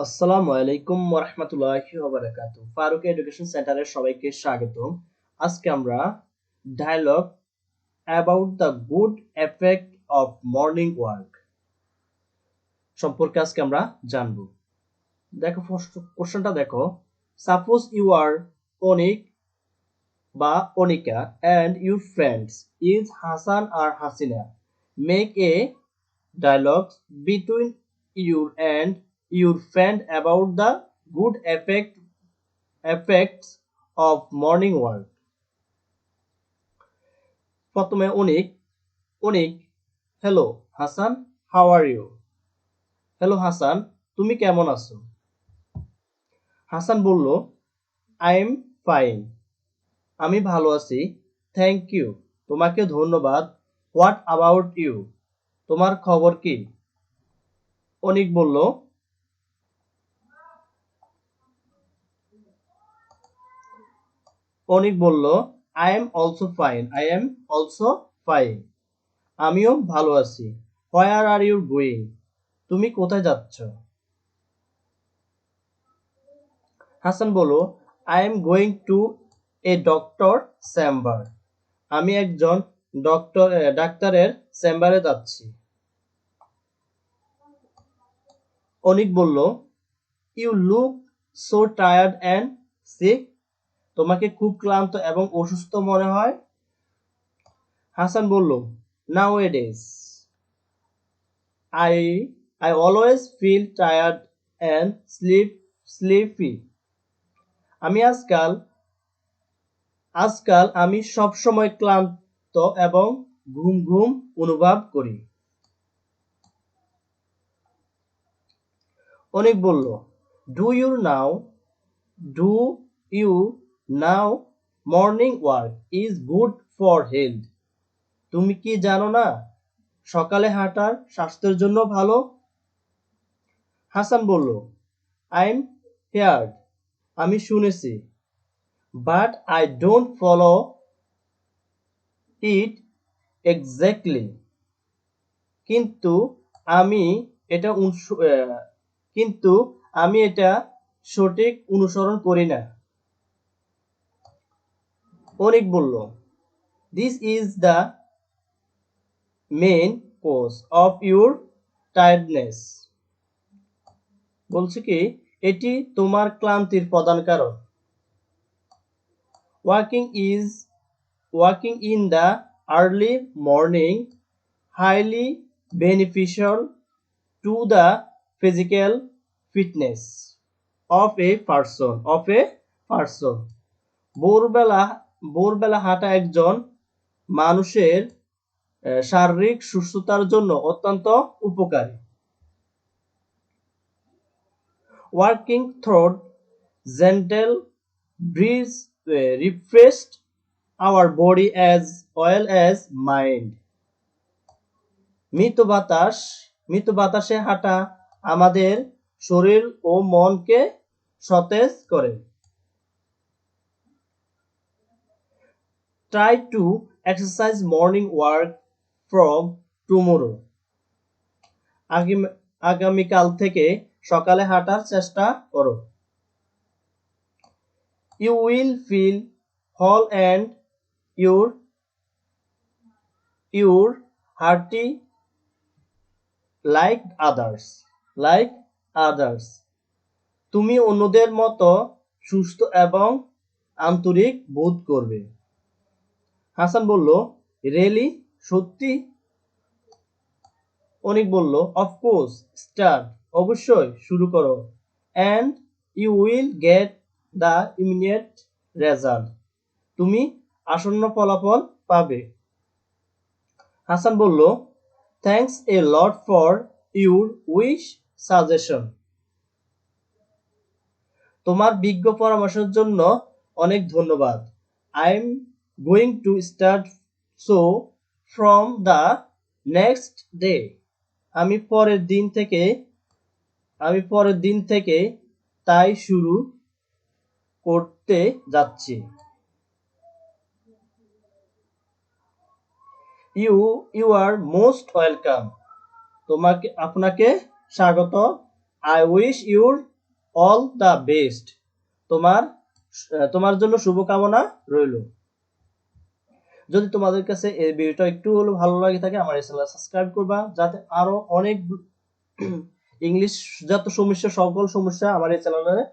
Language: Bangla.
আসসালামু আলাইকুম ওয়া রাহমাতুল্লাহি ওয়া বারাকাতুহু। ফারুক এডুকেশন সেন্টারে সবাইকে স্বাগতম। আজকে আমরা dialogue about the good effect of morning walk সম্পর্কে আজকে আমরা জানব। দেখো কোশ্চেনটা দেখো। সাপোজ ইউ আর অনিক বা Anika and your friends is Hasan or Hasina. Make a dialogue between you and your friend about the good effects of morning work. প্রথমে Anik hello Hasan, how are you? Hello Hasan, তুমি কেমন আছো? হাসান বলল, আই এম ফাইন, আমি ভালো আছি। থ্যাংক ইউ, তোমাকে ধন্যবাদ। What about you? তোমার খবর কি? অনিক বলল, আই এম অলসো ফাইন, আমিও ভালো আছি। Where are you going? তুমি কোথায় যাচ্ছ? হাসান বলল, I am going to a doctor chamber, আমি একজন ডাক্তারের চেম্বারে যাচ্ছি। অনিক বলল, you look so tired and sick, তোমাকে খুব ক্লান্ত এবং অসুস্থ মনে হয়। হাসান বলল, nowadays I I always feel tired and sleepy. আমি আজকাল আমি সবসময় ক্লান্ত এবং ঘুম অনুভব করি। অনিক বলল, do you know morning walk is good for health? তুমি কি জানো না সকালে হাঁটার স্বাস্থ্যের জন্য ভালো? হাসান বলল, আই এম হিয়ার্ড, আমি শুনেছি। But I don't follow it exactly, কিন্তু আমি এটা সঠিক অনুসরণ করি না। অনিক বলল, this is the main cause of your tiredness, বলছে কি এটি তোমার ক্লান্তির প্রধান কারণ। Walking in the early morning highly beneficial to the physical fitness of a person. ভোরবেলা হাঁটা একজন মানুষের শারীরিক সুস্থতার জন্য অত্যন্ত উপকারী। Working through gentle breeze refreshed our body as well as mind. মৃদু বাতাসে হাঁটা আমাদের শরীর ও মনকে সতেজ করে। Try to exercise morning work from tomorrow. আগামীকাল থেকে সকালে হাঁটার চেষ্টা করো। You will feel whole and your hearty like others. তুমি অন্যদের মতো সুস্থ এবং আন্তরিক বোধ করবে। হাসান বলল, রিয়েলি, সত্যি? অনিক বলল, অফকোর্স, স্টার্ট, অবশ্যই শুরু করো। And you will get the immediate result, তুমি আসন্ন ফলাফল পাবে। হাসান বলল, thanks a lot for your wise suggestion, তোমার বিজ্ঞ পরামর্শের জন্য অনেক ধন্যবাদ। I am going to start so from the next day, আমি পরের দিন থেকে তাই শুরু করতে যাচ্ছি। ইউ আর মোস্ট ওয়েলকাম, আপনাকে স্বাগত। I wish your all the best. তোমার তোমার জন্য শুভকামনা রইল। যদি তোমাদের কাছে এই ভিডিওটা একটু হলেও ভালো লাগে থাকে আমার এই চ্যানেল সাবস্ক্রাইব করবা, যাতে আরো অনেক ইংলিশ যত সমস্যা সকল সমস্যা আমার এই চ্যানেলে